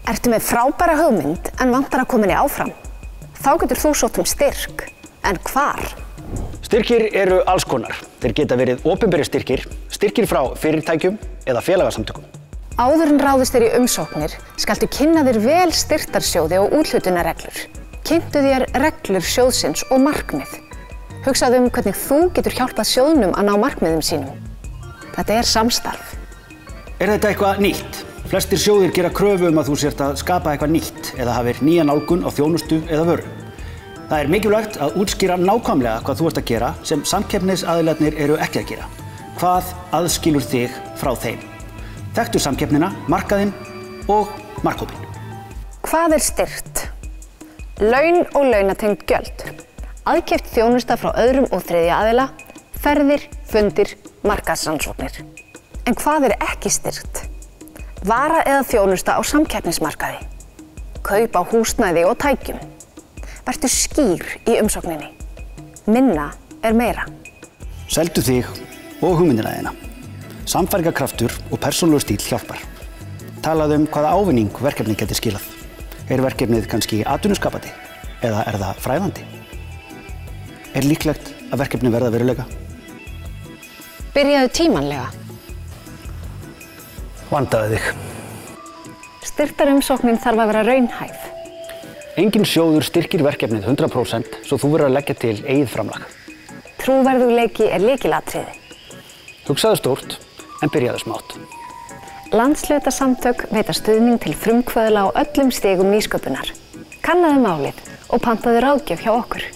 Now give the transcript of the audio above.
Ertu með frábæra hugmynd en vantar að koma henni áfram? Þá getur þú sótt styrk. En hvar? Styrkir eru alls konar. Þeir geta verið opinberir styrkir, styrkir frá fyrirtækjum eða félagasamtökum. Áður en ráðist í umsóknir, skaltu kynna þér vel styrktarsjóði og úthlutunarreglur. Kynntu þér reglur sjóðsins og markmið. Hugsaðu hvernig þú getur hjálpað sjóðnum að ná markmiðum sínum. Þetta er samstarf. Er þetta eitthvað nýtt? Flestir sjóðir gera kröfu að þú sért að skapa eitthvað nýtt eða hafir nýja nálgun á þjónustu eða vöru. Það er mikilvægt að útskýra nákvæmlega hvað þú ert að gera sem samkeppnisaðilarnir eru ekki að gera. Hvað aðskilur þig frá þeim? Þekktu samkeppnina, markaðinn og markhópinn. Hvað er styrkt? Laun og launatengd gjöld. Aðkeypt þjónusta frá öðrum og þriðja aðila, ferðir, fundir, markaðsrannsóknir. En hvað er ekki styrkt? Vara eða þjónusta á samkeppnismarkaði. Kaup á húsnæði og tækjum. Vertu skýr í umsókninni. Minna er meira. Seldu þig og hugmyndina þína. Sannfæringarkraftur og persónulegur stíll hjálpar. Talaðu hvaða ávinning verkefnið getur skilað. Er verkefnið kannski atvinnuskapandi eða er það fræðandi? Er líklegt að verkefnið verða veruleika? Byrjaðu tímanlega. Vandaðu þig. Styrktarumsóknin þarf að vera raunhæf. Enginn sjóður styrkir verkefnið 100% svo þú verður að leggja til eigið framlag. Trúverðugleiki er lykilatriði. Hugsaðu stórt en byrjaðu smátt. Landshlutasamtök veita stuðning til frumkvöðla á öllum stigum nýsköpunar. Kannaðu málið og pantaðu ráðgjöf hjá okkur.